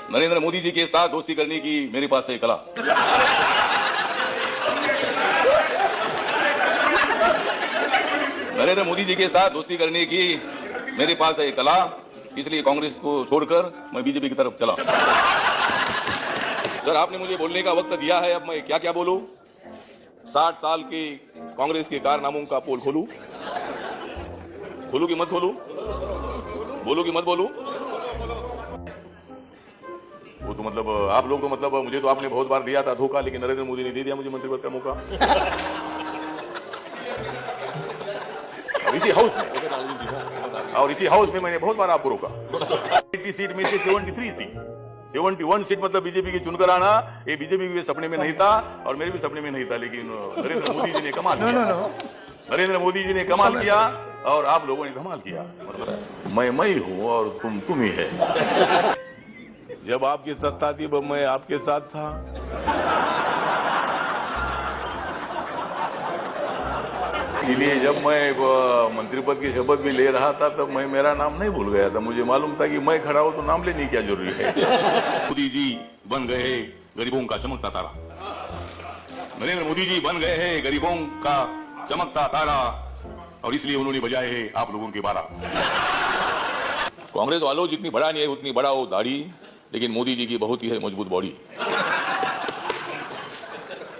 नरेंद्र मोदी जी के साथ दोस्ती करने की मेरे पास है कला। नरेंद्र मोदी जी के साथ दोस्ती करने की मेरे पास है कला, इसलिए कांग्रेस को छोड़कर मैं बीजेपी की तरफ चला। सर, आपने मुझे बोलने का वक्त दिया है, अब मैं क्या क्या बोलूं? 60 साल के कांग्रेस के कारनामों का पोल खोलूं? खोलूं कि मत खोलूं? बोलूं कि मत बोलूं? वो तो मतलब आप लोग तो मतलब मुझे तो आपने बहुत बार दिया था धोखा, लेकिन नरेंद्र मोदी ने दे दिया मुझे मंत्री पद का मौका। और इसी हाउस में मैंने बहुत बार आपको रोका। 80 सीट में से 73 सीट, 71 सीट मतलब बीजेपी की चुनकर आना, ये बीजेपी के सपने में नहीं था और मेरे भी सपने में नहीं था, लेकिन नरेंद्र मोदी जी ने कमाल किया। नरेंद्र मोदी जी ने कमाल किया और आप लोगों ने धमाल किया। मतलब मैं ही हूं और तुम ही है। जब आपकी सत्ता थी मैं आपके साथ था। इसीलिए जब मैं मंत्री पद की शपथ भी ले रहा था तब मैं मेरा नाम नहीं भूल गया था। मुझे मालूम था कि मैं खड़ा हूं तो नाम लेने की क्या जरूरी है। मोदी जी बन गए गरीबों का चमकता तारा। नरेंद्र मोदी जी बन गए हैं गरीबों का चमकता तारा, और इसलिए उन्होंने बजाए हैं आप लोगों के 12। कांग्रेस वालों जितनी बड़ा नहीं है उतनी बड़ा हो दाढ़ी, लेकिन मोदी जी की बहुत ही है मजबूत बॉडी।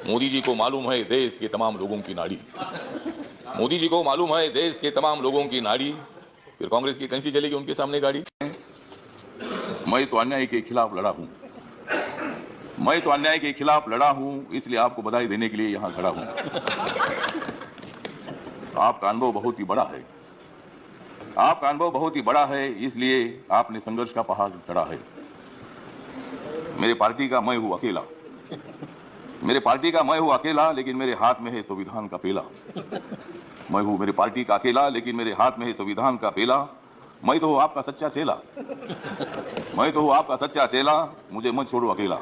मोदी जी को मालूम है देश के तमाम लोगों की नाड़ी। मोदी जी को मालूम है देश के तमाम लोगों की नाड़ी, फिर कांग्रेस की कैसी चलेगी उनके सामने गाड़ी। मैं तो अन्याय के खिलाफ लड़ा हूं, मैं तो अन्याय के खिलाफ लड़ा हूं, इसलिए आपको बधाई देने के लिए यहां खड़ा हूं। आपका अनुभव बहुत ही बड़ा है, आपका अनुभव बहुत ही बड़ा है, इसलिए आपने संघर्ष का पहाड़ चढ़ा है। मेरे पार्टी का मैं हूं अकेला, मेरे पार्टी का मैं हूं अकेला, लेकिन मेरे हाथ में है संविधान का पेला। मैं हूं मेरे पार्टी का अकेला, लेकिन मेरे हाथ में है संविधान का पेला। मैं तो हूं आपका सच्चा चेला, मैं तो हूं आपका सच्चा चेला, मुझे मत छोड़ो अकेला।